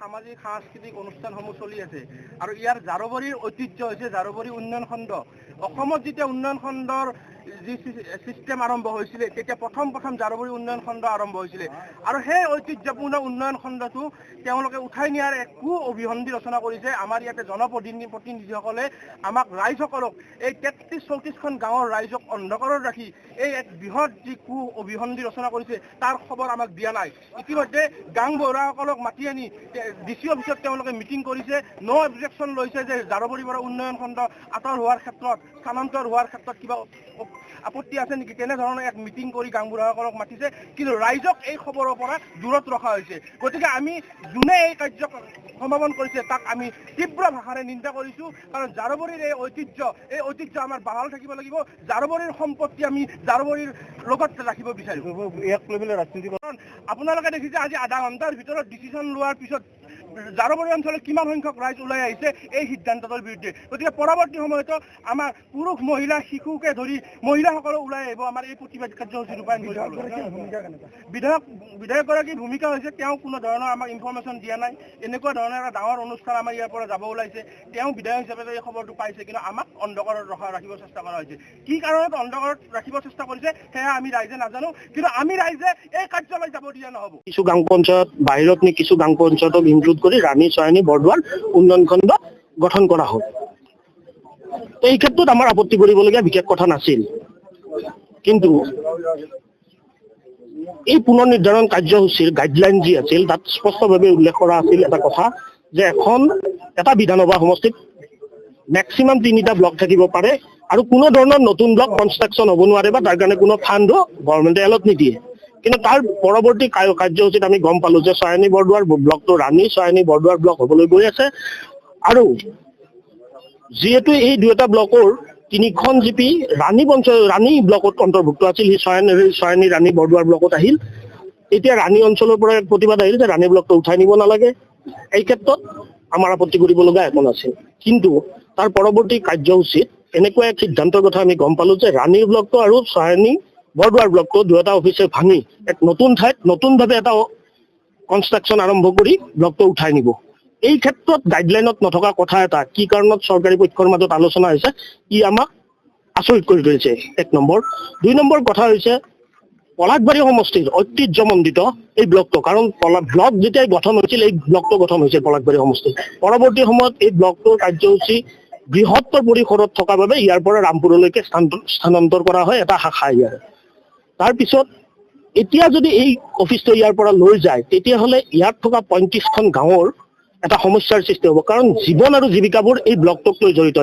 সামাজিক সাংস্কৃতিক অনুষ্ঠানসমূহ চলি আছে আৰু ইয়াৰ জাৰবৰীৰ ঐতিহ্য হৈছে জাৰবৰী উন্নয়ন খণ্ড। অসমত যেতিয়া উন্নয়ন খণ্ডৰ যি চিষ্টেম আৰম্ভ হৈছিলে তেতিয়া প্ৰথম জাৰবৰী উন্নয়ন খণ্ড আৰম্ভ হৈছিলে আৰু সেই ঐতিহ্যপূৰ্ণ উন্নয়ন খণ্ডটো তেওঁলোকে উঠাই নিয়াৰ একো অভিসন্ধি ৰচনা কৰিছে। আমাৰ ইয়াতে জনপ্ৰতিনিধিসকলে আমাক ৰাইজসকলক এই 33-34খন গাঁৱৰ ৰাইজক অন্ধকাৰত ৰাখি এই এক বৃহৎ যি অভিসন্ধি ৰচনা কৰিছে তাৰ খবৰ আমাক দিয়া নাই। ইতিমধ্যে গাঁও বুঢ়াসকলক মাতি আনি ডিচি অফিচত তেওঁলোকে মিটিং কৰিছে, ন' অবজেকশ্যন লৈছে যে জাৰবৰীৰ পৰা উন্নয়ন খণ্ড আঁতৰ হোৱাৰ ক্ষেত্ৰত, স্থানান্তৰ হোৱাৰ ক্ষেত্ৰত কিবা আপত্তি আছে নেকি, তেনেধৰণৰ এক মিটিং কৰি গাঁও বুঢ়াসকলক মাতিছে। কিন্তু ৰাইজক এই খবৰৰ পৰা দূৰত ৰখা হৈছে। গতিকে আমি যোনে এই কাৰ্যক সমাপন কৰিছে তাক আমি তীব্ৰ ভাষাৰে নিন্দা কৰিছোঁ, কাৰণ জাৰবৰীৰ এই ঐতিহ্য আমাৰ বাহাল থাকিব লাগিব। জাৰবৰীৰ সম্পত্তি আমি জাৰবৰীৰ লগত ৰাখিব বিচাৰিম। ইয়াক লৈ পেলাই ৰাজনীতিকৰণ আপোনালোকে দেখিছে আজি আধা ঘণ্টাৰ ভিতৰত ডিচিশ্যন লোৱাৰ পিছত জাৰবৰী অঞ্চলত কিমান সংখ্যক ৰাইজ ওলাই আহিছে এই সিদ্ধান্তটোৰ বিৰুদ্ধে। গতিকে পৰৱৰ্তী সময়তো আমাৰ পুৰুষ মহিলা শিশুকে ধৰি মহিলাসকলো ওলাই আহিব আমাৰ এই প্ৰতিবাদ কাৰ্যসূচী ৰূপায়ণ কৰিবলৈ। বিধায়কগৰাকীৰ ভূমিকা হৈছে তেওঁ কোনো ধৰণৰ আমাক ইনফৰমেশ্যন দিয়া নাই। এনেকুৱা ধৰণৰ এটা ডাঙৰ অনুষ্ঠান আমাৰ ইয়াৰ পৰা যাব ওলাইছে, তেওঁ বিধায়ক হিচাপে এই খবৰটো পাইছে, কিন্তু আমাক অন্ধকাৰত ৰাখিব চেষ্টা কৰা হৈছে। কি কাৰণত অন্ধকাৰত ৰাখিব চেষ্টা কৰিছে সেয়া আমি ৰাইজে নাজানো, কিন্তু আমি ৰাইজে এই কাৰ্যালয় যাব দিয়া নহ'ব। কিছু গাঁও পঞ্চায়ত বাহিৰত নি কিছু গাঁও পঞ্চায়তক ইনক্লুড কৰি ৰাণী চয়নী বৰদোৱাৰ উন্নয়ন খণ্ড গঠন কৰা হ'ল। এই ক্ষেত্ৰত আমাৰ আপত্তি কৰিবলগীয়া বিশেষ কথা নাছিল, কিন্তু এই পুনৰ নিৰ্ধাৰণ কাৰ্যসূচীৰ গাইডলাইন যি আছিল তাত স্পষ্টভাৱে উল্লেখ কৰা আছিল এটা কথা যে এটা বিধানসভা সমষ্টিত মেক্সিমাম 3টা ব্লক থাকিব পাৰে আৰু কোনো ধৰণৰ নতুন ব্লক কনষ্ট্ৰাকশ্যন হ'ব নোৱাৰে বা তাৰ কাৰণে কোনো ফাণ্ডো গভৰ্ণমেণ্টে এলট নিদিয়ে। কিন্তু তাৰ পৰৱৰ্তী কাৰ্যসূচীত আমি গম পালো যে চয়নী বৰদোৱাৰ ব্লকটো ৰাণী চয়নী বৰদোৱাৰ ব্লক হ'বলৈ গৈ আছে আৰু যিহেতু এই দুয়োটা ব্লকৰ 3খন জিপি ৰাণী ব্লকত অন্তৰ্ভুক্ত আছিল, সি চয়নী ৰাণী বৰদোৱাৰ ব্লকত আহিল। এতিয়া ৰাণী অঞ্চলৰ পৰা প্ৰতিবাদ আহিল যে ৰাণী ব্লকটো উঠাই নিব নালাগে। এই ক্ষেত্ৰত আমাৰ আপত্তি কৰিবলগা একো নাছিল, কিন্তু তাৰ পৰৱৰ্তী কাৰ্যসূচীত এনেকুৱা এক সিদ্ধান্তৰ কথা আমি গম পালো যে ৰাণী ব্লকটো আৰু চয়নী বৰদোৱাৰ ব্লকটো দুয়োটা অফিচে ভাঙি এক নতুন ঠাইত নতুনভাৱে এটা কনষ্ট্ৰাকশ্যন আৰম্ভ কৰি ব্লকটো উঠাই নিব। এই ক্ষেত্ৰত গাইডলাইনত নথকা কথা এটা কি কাৰণত চৰকাৰী পক্ষৰ মাজত আলোচনা হৈছে, ই আমাক আচৰিত কৰি তুলিছে। 1 নম্বৰ। 2 নম্বৰ কথা হৈছে পলাশবাৰী সমষ্টিৰ ঐতিহ্যমণ্ডিত এই ব্লকটো, কাৰণ ব্লক যেতিয়াই গঠন হৈছিল এই ব্লকটো গঠন হৈছিল পলাশবাৰী সমষ্টিত। পৰৱৰ্তী সময়ত এই ব্লকটোৰ কাৰ্যসূচী বৃহত্তৰ পৰিসৰত থকাৰ বাবে ইয়াৰ পৰা ৰামপুৰলৈকে স্থানান্তৰ কৰা হয় এটা শাখা ইয়াৰ। তাৰপিছত এতিয়া যদি এই অফিচটো ইয়াৰ পৰা লৈ যায় তেতিয়াহ'লে ইয়াত থকা 35খন গাঁৱৰ এটা সমস্যাৰ সৃষ্টি হ'ব, কাৰণ জীৱন আৰু জীৱিকাবোৰ এই ব্লকটোক লৈ জড়িত।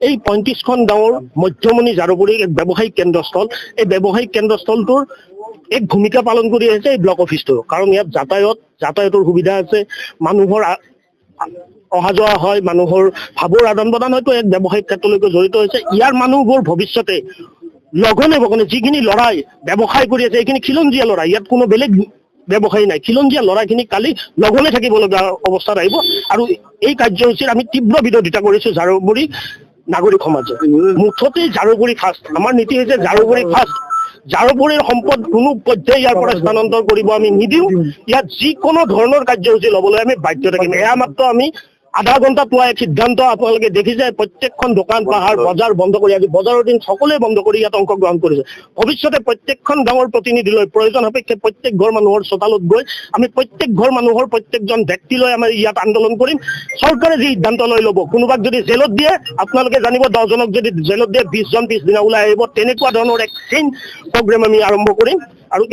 এই 35খন গাঁৱৰ মধ্যমণি জাৰবৰী এক ব্যৱসায়িক কেন্দ্ৰস্থল। এই ব্যৱসায়িক কেন্দ্ৰস্থলটোৰ এক ভূমিকা পালন কৰি আহিছে এই ব্লক অফিচটো, কাৰণ ইয়াত যাতায়াতৰ সুবিধা আছে, মানুহৰ অহা যোৱা হয়, মানুহৰ ভাৱৰ আদান প্ৰদান হয়তো এক ব্যৱসায়িক ক্ষেত্ৰলৈকে জড়িত হৈছে। ইয়াৰ মানুহবোৰ ভৱিষ্যতে লঘনে যিখিনি ল'ৰাই ব্যৱসায় কৰি আছে এইখিনি খিলঞ্জীয়া ল'ৰা, ইয়াত কোনো বেলেগ ব্যৱসায়ী নাই। খিলঞ্জীয়া ল'ৰাখিনি কালি লঘনে থাকিব লগা অৱস্থাত আহিব আৰু এই কাৰ্যসূচীৰ আমি তীব্ৰ বিৰোধিতা কৰিছো জাৰবৰী নাগৰিক সমাজে। মুঠতে জাৰবৰী ফাৰ্ষ্ট, আমাৰ নীতি হৈছে জাৰবৰী ফাৰ্ষ্ট। জাৰবৰীৰ সম্পদ কোনো পৰ্যায়ে ইয়াৰ পৰা স্থানান্তৰ কৰিব আমি নিদিওঁ। ইয়াত যিকোনো ধৰণৰ কাৰ্যসূচী ল'বলৈ আমি বাধ্য থাকিম। এয়া মাত্ৰ আমি আধা ঘণ্টা পোৱা এক সিদ্ধান্ত আপোনালোকে দেখিছে। প্ৰত্যেকখন দোকান পাহাৰ বজাৰ বন্ধ কৰি, আজি বজাৰৰ দিন সকলোৱে বন্ধ কৰি ইয়াত অংশগ্ৰহণ কৰিছে। ভৱিষ্যতে প্ৰত্যেকখন গাঁৱৰ প্ৰতিনিধি লৈ প্ৰয়োজন সাপেক্ষে প্ৰত্যেক ঘৰ মানুহৰ চোতালত গৈ আমি প্ৰত্যেক ঘৰ মানুহৰ প্ৰত্যেকজন ব্যক্তি লৈ আমি ইয়াত আন্দোলন কৰিম। চৰকাৰে যি সিদ্ধান্ত লৈ ল'ব, কোনোবাক যদি জেলত দিয়ে আপোনালোকে জানিব, 10জনক যদি জেলত দিয়ে 20জন পিছদিনা ওলাই আহিব। তেনেকুৱা ধৰণৰ এক চেইন প্ৰগ্ৰেম আমি আৰম্ভ কৰিম আৰু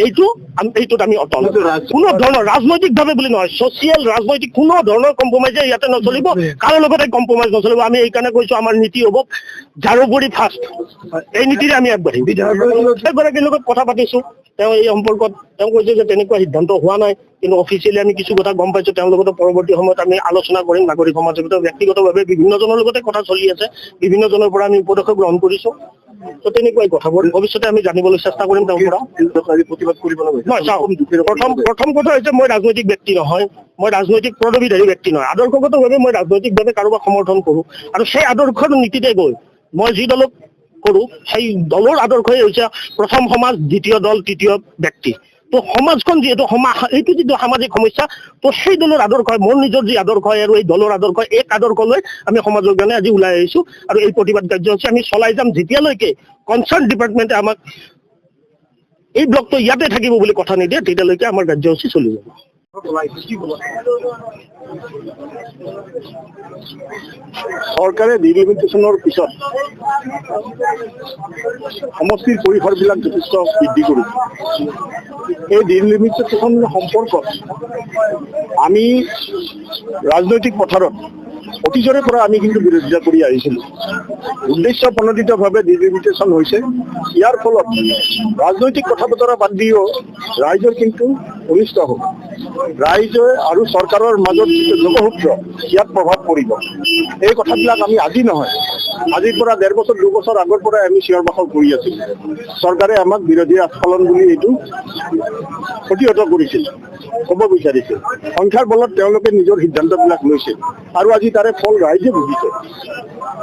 এইটোত আমি অটল। কোনো ধৰণৰ ৰাজনৈতিকভাৱে বুলি নহয়, ছচিয়েল ৰাজনৈতিক কোনো ধৰণৰ কম্প্ৰমাইজে ইয়াতে নচলিব, কাৰো লগতে কম্প্ৰমাইজ নচলিব। আমি এইকাৰণে কৈছো আমাৰ নীতি হ'ব জাৰবৰী ফাৰ্ষ্ট। এই নীতিৰে আমি আগবাঢ়িম। বিধায়কগৰাকীৰ লগত কথা পাতিছো, তেওঁ এই সম্পৰ্কত তেওঁ কৈছে যে তেনেকুৱা সিদ্ধান্ত হোৱা নাই, কিন্তু অফিচিয়েলি আমি কিছু কথা গম পাইছো। তেওঁৰ লগতে পৰৱৰ্তী সময়ত আমি আলোচনা কৰিম। নাগৰিক সমাজৰ ভিতৰত ব্যক্তিগতভাৱে বিভিন্নজনৰ লগতে কথা চলি আছে, বিভিন্নজনৰ পৰা আমি পদক্ষেপ গ্ৰহণ কৰিছো। তো তেনেকুৱাই কথাবোৰ ভৱিষ্যতে আমি জানিবলৈ চেষ্টা কৰিম তেওঁৰ পৰা। প্ৰতিবাদ কৰিব প্ৰথম কথা হৈছে মই ৰাজনৈতিক ব্যক্তি নহয়, মই ৰাজনৈতিক পদবীধাৰী ব্যক্তি নহয়। আদৰ্শগতভাৱে মই ৰাজনৈতিকভাৱে কাৰোবাক সমৰ্থন কৰো আৰু সেই আদৰ্শৰ নীতিতে গৈ মই যি দলক কৰো সেই দলৰ আদৰ্শই হৈছে প্ৰথম সমাজ, দ্বিতীয় দল, তৃতীয় ব্যক্তি। তো সমাজখন যিহেতু এইটো যিটো সামাজিক সমস্যা, তো সেই দলৰ আদৰ্শ মোৰ নিজৰ যি আদৰ্শ আৰু এই দলৰ আদৰ্শ এক আদৰ্শলৈ আমি সমাজৰ কাৰণে আজি ওলাই আহিছো আৰু এই প্ৰতিবাদ কাৰ্যসূচী আমি চলাই যাম যেতিয়ালৈকে কনচাৰ্ণ ডিপাৰ্টমেণ্টে আমাক এই ব্লকটো ইয়াতে থাকিব বুলি কথা নিদিয়ে তেতিয়ালৈকে আমাৰ কাৰ্যসূচী চলি যাব। চৰকাৰে ডিলিমিটেশ্যনৰ পিছত সমষ্টিৰ পৰিসৰবিলাক যথেষ্ট বৃদ্ধি কৰিছে। এই ডিলিমিটেশ্যন সম্পৰ্কত আমি ৰাজনৈতিক পথাৰত অতীজৰে পৰা আমি কিন্তু বিৰোধিতা কৰি আহিছিলোঁ। উদ্দেশ্য প্ৰণোদিতভাৱে ডিলিমিটেশ্যন হৈছে। ইয়াৰ ফলত ৰাজনৈতিক কথা বতৰা বাদ দিও ৰাইজৰ কিন্তু অনিষ্ট হ'ব। ৰাইজে আৰু চৰকাৰৰ মাজত যিটো যোগসূত্ৰ ইয়াত প্ৰভাৱ পৰিব। এই কথাবিলাক আমি আজি নহয়, আজিৰ পৰা 1.5 বছৰ 2 বছৰ আগৰ পৰাই আমি চিঞৰ বাখৰ কৰি আছোঁ। চৰকাৰে আমাক বিৰোধী আস্ফালন বুলি এইটো প্ৰতিহত কৰিছিল, ক'ব বিচাৰিছিল। সংখ্যাৰ বলত তেওঁলোকে নিজৰ সিদ্ধান্তবিলাক লৈছিল আৰু আজি তাৰে ফল ৰাইজে ভুগিছে।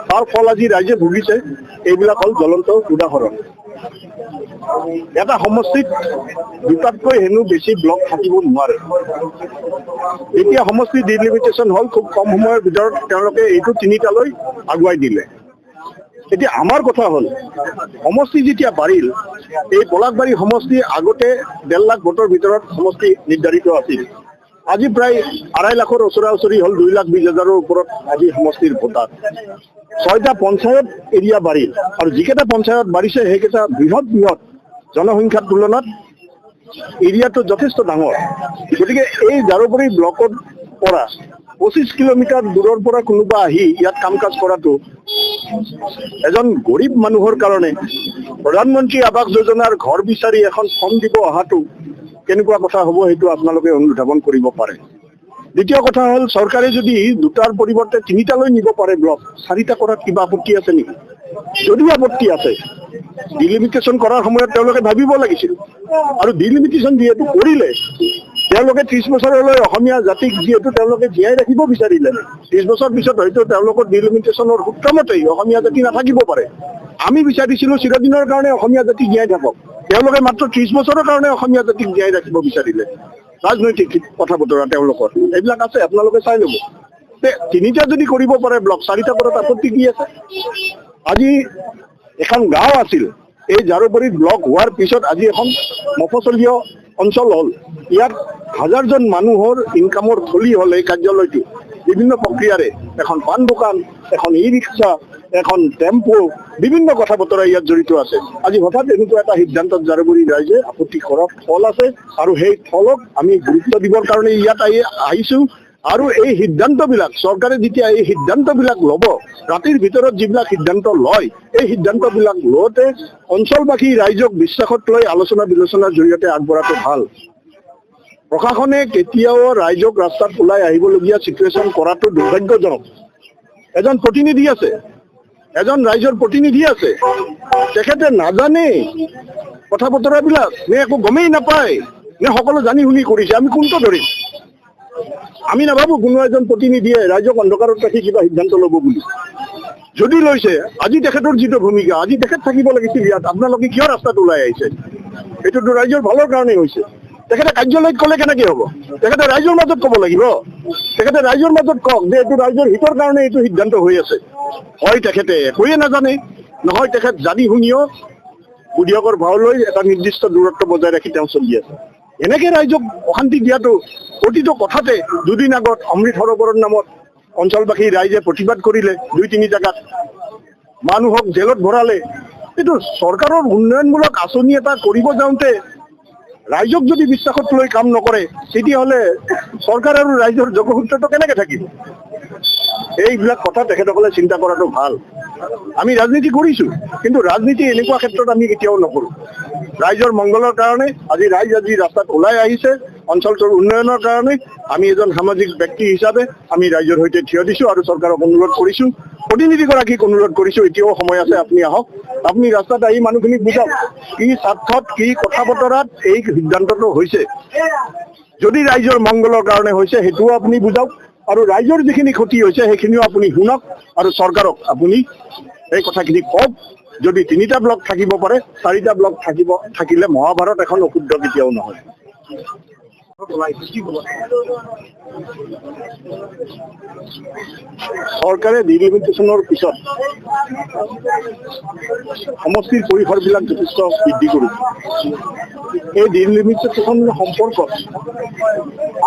তাৰ ফল আজি ৰাইজে ভুগিছে। এইবিলাক হ'ল জ্বলন্ত উদাহৰণ। এটা সমষ্টিত 2টাতকৈ হেনো বেছি ব্লক থাকিব নোৱাৰে। এতিয়া সমষ্টি ডিলিমিটেশ্যন হ'ল, খুব কম সময়ৰ ভিতৰত তেওঁলোকে এইটো 3টালৈ আগুৱাই দিলে। এতিয়া আমাৰ কথা হ'ল, সমষ্টি যেতিয়া বাঢ়িল, এই পলাশবাৰী সমষ্টি আগতে 1.5 লাখ ভোটৰ ভিতৰত সমষ্টি নিৰ্ধাৰিত আছিল। আজি প্ৰায় 2.5 লাখৰ ওচৰা-ওচৰি হ'ল, 2,20,000ৰ ওপৰত আজি সমষ্টিৰ ভোটাৰ। 6টা পঞ্চায়ত এৰিয়া বাঢ়িল আৰু যিকেইটা পঞ্চায়ত বাঢ়িছে সেইকেইটা বৃহৎ জনসংখ্যাৰ তুলনাত এৰিয়াটো যথেষ্ট ডাঙৰ। গতিকে এই জাৰুবাৰী ব্লকৰ পৰা 25 কিলোমিটাৰ দূৰৰ পৰা কোনোবা আহি ইয়াত কাম কাজ কৰাটো এজন গৰীব মানুহৰ কাৰণে প্ৰধানমন্ত্ৰী আৱাস যোজনাৰ ঘৰ বিচাৰি এখন ফৰ্ম দিব অহাটো কেনেকুৱা কথা হ'ব সেইটো আপোনালোকে অনুধাৱন কৰিব পাৰে। দ্বিতীয় কথা হ'ল, চৰকাৰে যদি 2টাৰ পৰিৱৰ্তে 3টালৈ নিব পাৰে ব্লক, 4টা কৰাত কিবা আপত্তি আছে নেকি? যদিও আপত্তি আছে, ডিলিমিটেশ্যন কৰাৰ সময়ত তেওঁলোকে ভাবিব লাগিছিল। আৰু ডিলিমিটেশ্যন যিহেতু কৰিলে, তেওঁলোকে 30 বছৰলৈ অসমীয়া জাতিক যিহেতু তেওঁলোকে জীয়াই ৰাখিব বিচাৰিলে, 30 বছৰ পিছত হয়তো তেওঁলোকৰ ডিলিমিটেশ্যনৰ সূত্ৰমতেই অসমীয়া জাতি নাথাকিব পাৰে। আমি বিচাৰিছিলোঁ চিৰদিনৰ কাৰণে অসমীয়া জাতি জীয়াই থাকক। তেওঁলোকে মাত্ৰ 30 বছৰৰ কাৰণে অসমীয়া জাতিক জীয়াই ৰাখিব বিচাৰিলে। ৰাজনৈতিক কথা বতৰা তেওঁলোকৰ এইবিলাক আছে, আপোনালোকে চাই ল'ব। 3টা যদি কৰিব পাৰে ব্লক, 4টা কৰাত আপত্তি কি আছে? আজি এখন গাঁও আছিল, এই জাৰুবাৰীত ব্লক হোৱাৰ পিছত আজি এখন মফচলীয় অঞ্চল হ'ল। ইয়াত হাজাৰজন মানুহৰ ইনকামৰ থলী হ'ল এই কাৰ্যালয়টো। বিভিন্ন প্ৰক্ৰিয়াৰে এখন পাণ দোকান, এখন ই ৰিক্সা, এখন টেম্পো, বিভিন্ন কথা বতৰা ইয়াত জড়িত আছে। আজি হঠাৎ এনেকুৱা এটা সিদ্ধান্তত জাৰুবাৰী ৰাইজে আপত্তি কৰাৰ ফল আছে আৰু সেই ফলক আমি গুৰুত্ব দিবৰ কাৰণে ইয়াত আহিছোঁ। আৰু এই সিদ্ধান্তবিলাক চৰকাৰে যেতিয়া এই সিদ্ধান্তবিলাক ল'ব, ৰাতিৰ ভিতৰত যিবিলাক সিদ্ধান্ত লয়, এই সিদ্ধান্তবিলাক লওঁতে অঞ্চলবাসী ৰাইজক বিশ্বাসত লৈ আলোচনা বিলোচনাৰ জৰিয়তে আগবঢ়াটো ভাল। প্ৰশাসনে কেতিয়াও ৰাইজক ৰাস্তাত ওলাই আহিবলগীয়া চিটুৱেশ্যন কৰাটো দুৰ্ভাগ্যজনক। এজন প্ৰতিনিধি আছে, এজন ৰাইজৰ প্ৰতিনিধি আছে, তেখেতে নাজানে কথা বতৰাবিলাক, নে একো গমেই নাপায়, নে সকলো জানি শুনি কৰিছে? আমি কোনটো ধৰিম? আমি নাভাবোঁ কোনো এজন প্ৰতিনিধিয়ে ৰাইজক অন্ধকাৰত ৰাখি কিবা সিদ্ধান্ত ল'ব বুলি। যদি লৈছে, আজি তেখেতৰ যিটো ভূমিকা, আজি তেখেত থাকিব লাগিছিল ইয়াত। আপোনালোকে কিয় ৰাস্তাত ওলাই আহিছে? এইটোতো ৰাইজৰ ভালৰ কাৰণেই হৈছে। তেখেতে কাৰ্যালয়ত ক'লে কেনেকৈ হ'ব? তেখেতে ৰাইজৰ মাজত ক'ব লাগিব। তেখেতে ৰাইজৰ মাজত কওক যে এইটো ৰাইজৰ হিতৰ কাৰণে এইটো সিদ্ধান্ত হৈ আছে। হয় তেখেতে একোৱে নাজানে, নহয় তেখেত জানি শুনিও বুদ্ধিয়কৰ ভাও লৈ এটা নিৰ্দিষ্ট দূৰত্ব বজাই ৰাখি তেওঁ চলি আছে। এনেকৈ ৰাইজক অশান্তি দিয়াটো, প্ৰতিটো কথাতে 2 দিন আগত অমৃত সৰোবৰৰ নামত অঞ্চলবাসী ৰাইজে প্ৰতিবাদ কৰিলে 2-3 জেগাত, মানুহক জেলত ভৰালে। এইটো চৰকাৰৰ উন্নয়নমূলক আঁচনি এটা কৰিব যাওঁতে ৰাইজক যদি বিশ্বাসত লৈ কাম নকৰে, তেতিয়াহ'লে চৰকাৰ আৰু ৰাইজৰ যোগসূত্ৰটো কেনেকৈ থাকিব? এইবিলাক কথা তেখেতসকলে চিন্তা কৰাটো ভাল। আমি ৰাজনীতি কৰিছোঁ, কিন্তু ৰাজনীতি এনেকুৱা ক্ষেত্ৰত আমি কেতিয়াও নকৰোঁ। ৰাইজৰ মংগলৰ কাৰণে আজি ৰাস্তাত ওলাই আহিছে, অঞ্চলটোৰ উন্নয়নৰ কাৰণে। আমি এজন সামাজিক ব্যক্তি হিচাপে আমি ৰাইজৰ সৈতে থিয় দিছোঁ আৰু চৰকাৰক অনুৰোধ কৰিছোঁ, প্ৰতিনিধিগৰাকীক অনুৰোধ কৰিছোঁ, এতিয়াও সময় আছে, আপুনি আহক, আপুনি ৰাস্তাত আহি মানুহখিনিক বুজাওক কি স্বাৰ্থত, কি কথা বতৰাত এই সিদ্ধান্তটো হৈছে। যদি ৰাইজৰ মংগলৰ কাৰণে হৈছে সেইটোও আপুনি বুজাওক, আৰু ৰাইজৰ যিখিনি ক্ষতি হৈছে সেইখিনিও আপুনি শুনক, আৰু চৰকাৰক আপুনি এই কথাখিনি কওক। যদি 3টা ব্লক থাকিব পাৰে, 4টা ব্লক থাকিলে মহাভাৰত এখন অশুদ্ধ কেতিয়াও নহয়। চৰকাৰে ডিলিমিটেশ্যনৰ পিছত সমষ্টিৰ পৰিসৰবিলাক যথেষ্ট বৃদ্ধি কৰিছে। এই ডিলিমিটেশ্যন সম্পৰ্কত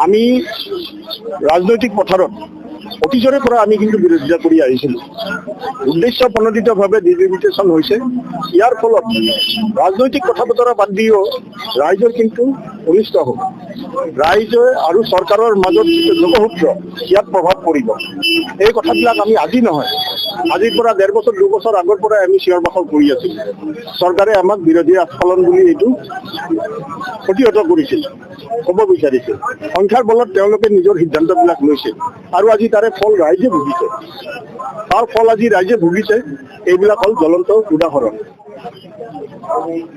আমি ৰাজনৈতিক পথাৰত অতীজৰে পৰা আমি কিন্তু বিৰোধিতা কৰি আহিছিলোঁ। উদ্দেশ্য প্ৰণোদিতভাৱে ডিলিমিটেশ্যন হৈছে। ইয়াৰ ফলত ৰাজনৈতিক কথা বতৰা বাদ দিও ৰাইজৰ কিন্তু অনিষ্ট হ'ব। ৰাইজে আৰু চৰকাৰৰ মাজত যিটো যোগসূত্ৰ ইয়াত প্ৰভাৱ পৰিব। এই কথাবিলাক আমি আজি নহয়, আজিৰ পৰা 1.5 বছৰ 2 বছৰ আগৰ পৰাই আমি চিঞৰ বাখৰ কৰি আছিলোঁ। চৰকাৰে আমাক বিৰোধী আস্ফালন বুলি এইটো প্ৰতিহত কৰিছিল, ক'ব বিচাৰিছিল। সংখ্যাৰ বলত তেওঁলোকে নিজৰ সিদ্ধান্তবিলাক লৈছিল আৰু আজি তাৰে ফল ৰাইজে ভুগিছে। তাৰ ফল আজি ৰাইজে ভুগিছে। এইবিলাক হ'ল জ্বলন্ত উদাহৰণ।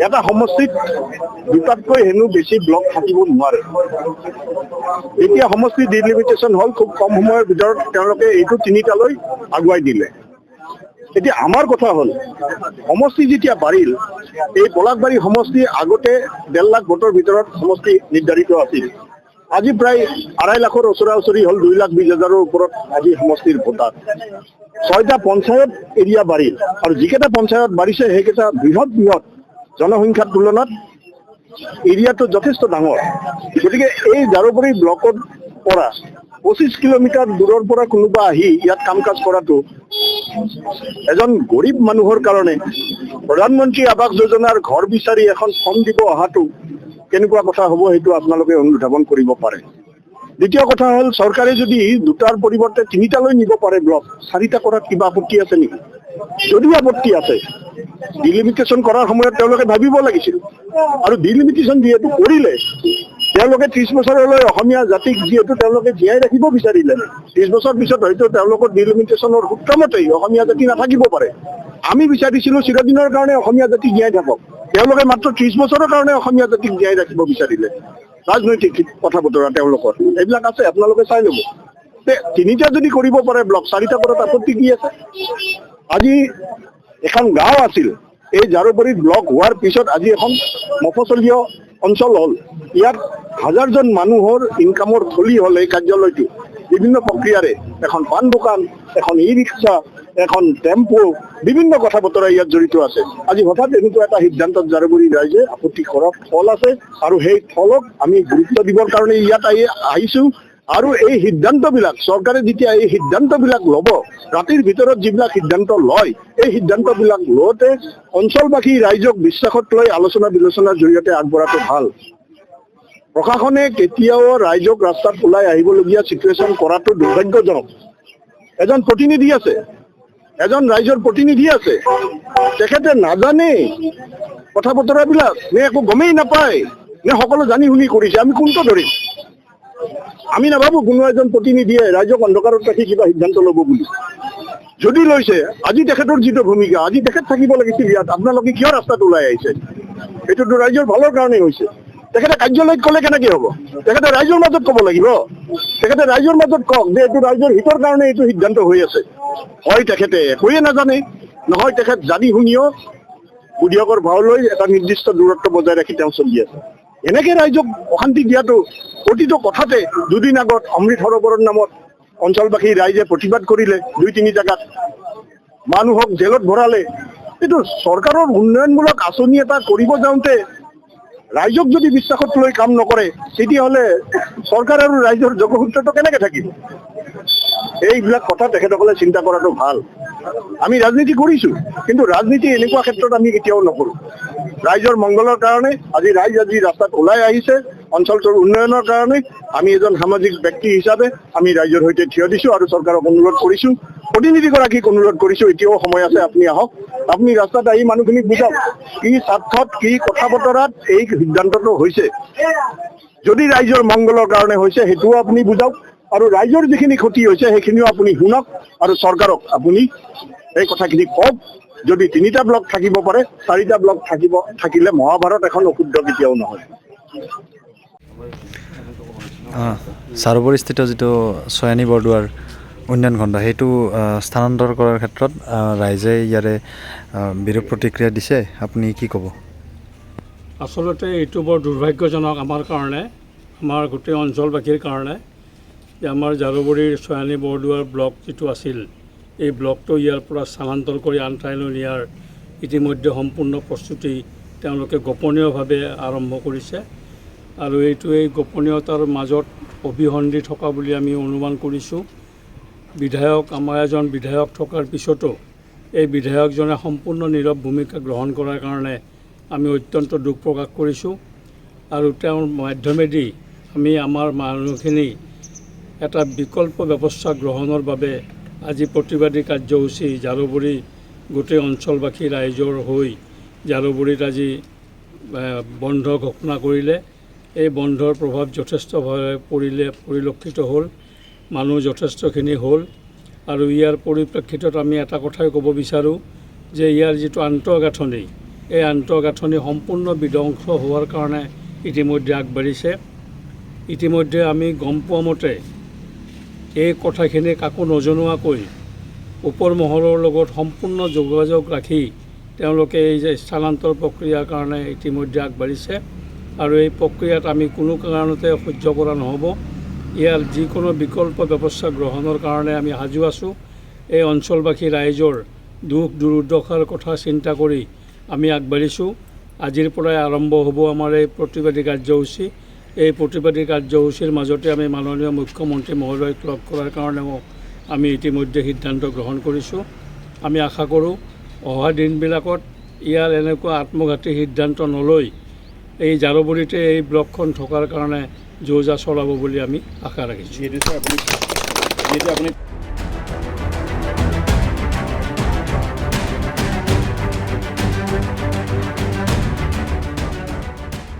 এটা সমষ্টিত দুটাতকৈ হেনো বেছি ব্লক থাকিব নোৱাৰে। এতিয়া সমষ্টি ডিলিমিটেশ্যন হ'ল, খুব কম সময়ৰ ভিতৰত তেওঁলোকে এইটো 3টালৈ আগুৱাই দিলে। এতিয়া আমাৰ কথা হ'ল, সমষ্টি যেতিয়া বাঢ়িল, এই পলাশবাৰী সমষ্টি আগতে 1.5 লাখ ভোটৰ ভিতৰত সমষ্টি নিৰ্ধাৰিত আছিল। আজি প্ৰায় 2.5 লাখৰ ওচৰা-ওচৰি হ'ল, 2,20,000ৰ ওপৰত আজি সমষ্টিৰ ভোটাৰ। 6টা পঞ্চায়ত এৰিয়া বাঢ়িল আৰু যিকেইটা পঞ্চায়ত বাঢ়িছে সেইকেইটা বৃহৎ জনসংখ্যাৰ তুলনাত এৰিয়াটো যথেষ্ট ডাঙৰ। গতিকে এই জাৰুবাৰী ব্লকৰ পৰা 25 কিলোমিটাৰ দূৰৰ পৰা কোনোবা আহি ইয়াত কাম কাজ কৰাটো এজন গৰীব মানুহৰ কাৰণে প্ৰধানমন্ত্ৰী আৱাস যোজনাৰ ঘৰ বিচাৰি এখন ফৰ্ম দিব অহাটো কেনেকুৱা কথা হ'ব, সেইটো আপোনালোকে অনুধাৱন কৰিব পাৰে। দ্বিতীয় কথা হ'ল, চৰকাৰে যদি 2টাৰ পৰিৱৰ্তে 3টালৈ নিব পাৰে ব্লক, 4টা কৰাত কিবা আপত্তি আছে নেকি? যদি আপত্তি আছে, ডিলিমিটেশ্যন কৰাৰ সময়ত তেওঁলোকে ভাবিব লাগিছিল। আৰু ডিলিমিটেশ্যন যিহেতু কৰিলে, তেওঁলোকে 30 বছৰলৈ অসমীয়া জাতিক যিহেতু তেওঁলোকে জীয়াই ৰাখিব বিচাৰিলে, 30 বছৰ পিছত হয়তো তেওঁলোকৰ ডিলিমিটেশ্যনৰ সূত্ৰমতেই অসমীয়া জাতি নাথাকিব পাৰে। আমি বিচাৰিছিলোঁ চিৰদিনৰ কাৰণে অসমীয়া জাতি জীয়াই থাকক। তেওঁলোকে মাত্ৰ 30 বছৰৰ কাৰণে অসমীয়া জাতিক জীয়াই ৰাখিব বিচাৰিলে। ৰাজনৈতিক কথা বতৰা তেওঁলোকৰ এইবিলাক আছে, আপোনালোকে চাই ল'ব। 3টা যদি কৰিব পাৰে ব্লক, 4টা কৰাত আপত্তি কি আছে? আজি এখন গাঁও আছিল, এই জাৰুবাৰীত ব্লক হোৱাৰ পিছত আজি এখন মফচলীয় অঞ্চল হ'ল। ইয়াত হাজাৰজন মানুহৰ ইনকামৰ থলী হ'ল এই কাৰ্যালয়টো। বিভিন্ন প্ৰক্ৰিয়াৰে এখন পাণ দোকান, এখন ই ৰিক্সা, এখন টেম্পো, বিভিন্ন কথা বতৰা ইয়াত জড়িত আছে। আজি হঠাৎ এনেকুৱা এটা সিদ্ধান্তত জাৰুবাৰী ৰাইজে আপত্তি কৰাৰ ফল আছে আৰু সেই ফলক আমি গুৰুত্ব দিবৰ কাৰণে ইয়াত আহিছোঁ। আৰু এই সিদ্ধান্তবিলাক চৰকাৰে যেতিয়া এই সিদ্ধান্তবিলাক ল'ব, ৰাতিৰ ভিতৰত যিবিলাক সিদ্ধান্ত লয়, এই সিদ্ধান্তবিলাক লওঁতে অঞ্চলবাসী ৰাইজক বিশ্বাসত লৈ আলোচনা বিলোচনাৰ জৰিয়তে আগবঢ়াটো ভাল। প্ৰশাসনে কেতিয়াও ৰাইজক ৰাস্তাত ওলাই আহিবলগীয়া চিটুৱেশ্যন কৰাটো দুৰ্ভাগ্যজনক। এজন প্ৰতিনিধি আছে, এজন ৰাইজৰ প্ৰতিনিধি আছে, তেখেতে নাজানে কথা বতৰাবিলাক, নে একো গমেই নাপায়, নে সকলো জানি শুনি কৰিছে? আমি কোনটো ধৰিম? আমি নাভাবোঁ কোনো এজন প্ৰতিনিধিয়ে ৰাইজক অন্ধকাৰত ৰাখি কিবা সিদ্ধান্ত ল'ব বুলি। যদি লৈছে, আজি তেখেতৰ যিটো ভূমিকা, আজি তেখেত থাকিব লাগিছিল ইয়াত। আপোনালোকে কিয় ৰাস্তাত ওলাই আহিছে? এইটোতো ৰাইজৰ ভালৰ কাৰণেই হৈছে। তেখেতে কাৰ্যালয়ত ক'লে কেনেকৈ হ'ব? তেখেতে ৰাইজৰ মাজত ক'ব লাগিব। তেখেতে ৰাইজৰ মাজত কওক যে এইটো ৰাইজৰ হিতৰ কাৰণে এইটো সিদ্ধান্ত হৈ আছে। হয় তেখেতে একোৱে নাজানে, নহয় তেখেত জানি শুনিও বুদ্ধিয়কৰ ভাও লৈ এটা নিৰ্দিষ্ট দূৰত্ব বজাই ৰাখি তেওঁ চলি আছে। এনেকে ৰাইজক অশান্তি দিয়াটো, প্ৰতিটো কথাতে 2 দিন আগত অমৃত সৰোবৰৰ নামত অঞ্চলবাসী ৰাইজে প্ৰতিবাদ কৰিলে 2-3 জেগাত, মানুহক জেলত ভৰালে। এইটো চৰকাৰৰ উন্নয়নমূলক আঁচনি এটা কৰিব যাওঁতে ৰাইজক যদি বিশ্বাসত লৈ কাম নকৰে, তেতিয়াহ'লে চৰকাৰ আৰু ৰাইজৰ যোগসূত্ৰটো কেনেকৈ থাকিব? এইবিলাক কথা তেখেতসকলে চিন্তা কৰাটো ভাল। আমি ৰাজনীতি কৰিছোঁ, কিন্তু ৰাজনীতি এনেকুৱা ক্ষেত্ৰত আমি কেতিয়াও নকৰোঁ। ৰাইজৰ মংগলৰ কাৰণে আজি ৰাস্তাত ওলাই আহিছে, অঞ্চলটোৰ উন্নয়নৰ কাৰণে। আমি এজন সামাজিক ব্যক্তি হিচাপে আমি ৰাইজৰ সৈতে থিয় দিছোঁ আৰু চৰকাৰক অনুৰোধ কৰিছোঁ, প্ৰতিনিধিগৰাকীক অনুৰোধ কৰিছোঁ, এতিয়াও সময় আছে, আপুনি আহক, আপুনি ৰাস্তাত আহি মানুহখিনিক বুজাওক কি স্বাৰ্থত, কি কথা বতৰাত এই সিদ্ধান্তটো হৈছে। যদি ৰাইজৰ মংগলৰ কাৰণে হৈছে সেইটোও আপুনি বুজাওক, আৰু ৰাইজৰ যিখিনি ক্ষতি হৈছে সেইখিনিও আপুনি শুনক, আৰু চৰকাৰক আপুনি এই কথাখিনি কওক। যদি 3টা ব্লক থাকিব পাৰে, 4টা ব্লক থাকিলে মহাভাৰত এখন অশুদ্ধ কেতিয়াও নহয়। জাৰুবাৰীস্থিত যিটো চয়ানী বৰদুৱাৰ উন্নয়ন খণ্ড, সেইটো স্থানান্তৰ কৰাৰ ক্ষেত্ৰত ৰাইজে ইয়াৰে বিৰূপ প্ৰতিক্ৰিয়া দিছে। আপুনি কি ক'ব? আচলতে এইটো বৰ দুৰ্ভাগ্যজনক আমাৰ কাৰণে, আমাৰ গোটেই অঞ্চলবাসীৰ কাৰণে, যে আমাৰ জাৰুবাৰীৰ চয়ানী বৰদুৱাৰ ব্লক যিটো আছিল, এই ব্লকটো ইয়াৰ পৰা স্থানান্তৰ কৰি আন ঠাইলৈ নিয়াৰ ইতিমধ্যে সম্পূৰ্ণ প্ৰস্তুতি তেওঁলোকে গোপনীয়ভাৱে আৰম্ভ কৰিছে। আৰু এই গোপনীয়তাৰ মাজত অভিসন্ধি থকা বুলি আমি অনুমান কৰিছোঁ। বিধায়ক, আমাৰ এজন বিধায়ক থকাৰ পিছতো এই বিধায়কজনে সম্পূৰ্ণ নীৰৱ ভূমিকা গ্ৰহণ কৰাৰ কাৰণে আমি অত্যন্ত দুখ প্ৰকাশ কৰিছোঁ। আৰু তেওঁৰ মাধ্যমেদি আমি আমাৰ মানুহখিনি এটা বিকল্প ব্যৱস্থা গ্ৰহণৰ বাবে আজি প্ৰতিবাদী কাৰ্যসূচী জাৰুবাৰী গোটেই অঞ্চলবাসী ৰাইজৰ হৈ জাৰুবাৰীত আজি বন্ধ ঘোষণা কৰিলে। এই বন্ধৰ প্ৰভাৱ যথেষ্টভাৱে পৰিলক্ষিত হ'ল, মানুহ যথেষ্টখিনি হ'ল। আৰু ইয়াৰ পৰিপ্ৰেক্ষিতত আমি এটা কথাই ক'ব বিচাৰোঁ যে ইয়াৰ যিটো আন্তঃগাঁথনি, এই আন্তঃগাঁথনি সম্পূৰ্ণ বিধ্বংস হোৱাৰ কাৰণে ইতিমধ্যে আগবাঢ়িছে। ইতিমধ্যে আমি গম পোৱা মতে এই কথাখিনি কাকো নজনোৱাকৈ ওপৰ মহলৰ লগত সম্পূৰ্ণ যোগাযোগ ৰাখি তেওঁলোকে এই যে স্থানান্তৰ প্ৰক্ৰিয়াৰ কাৰণে ইতিমধ্যে আগবাঢ়িছে। আৰু এই প্ৰক্ৰিয়াত আমি কোনো কাৰণতে সহ্য কৰা নহ'ব। ইয়াৰ যিকোনো বিকল্প ব্যৱস্থা গ্ৰহণৰ কাৰণে আমি সাজু আছোঁ। এই অঞ্চলবাসী ৰাইজৰ দুখ দুৰ্দশাৰ কথা চিন্তা কৰি আমি আগবাঢ়িছোঁ। আজিৰ পৰাই আৰম্ভ হ'ব আমাৰ এই প্ৰতিবাদী কাৰ্যসূচী। এই প্ৰতিবাদী কাৰ্যসূচীৰ মাজতে আমি মাননীয় মুখ্যমন্ত্ৰী মহোদয়ক লগ কৰাৰ কাৰণেও আমি ইতিমধ্যে সিদ্ধান্ত গ্ৰহণ কৰিছোঁ। আমি আশা কৰোঁ অহা দিনবিলাকত ইয়াৰ এনেকুৱা আত্মঘাতী সিদ্ধান্ত নলৈ এই জাৰুবাৰীতে এই ব্লকখন থকাৰ কাৰণে যো জা চলাব বুলি আমি আশা ৰাখিছোঁ। যিহেতু ছাৰ আপুনি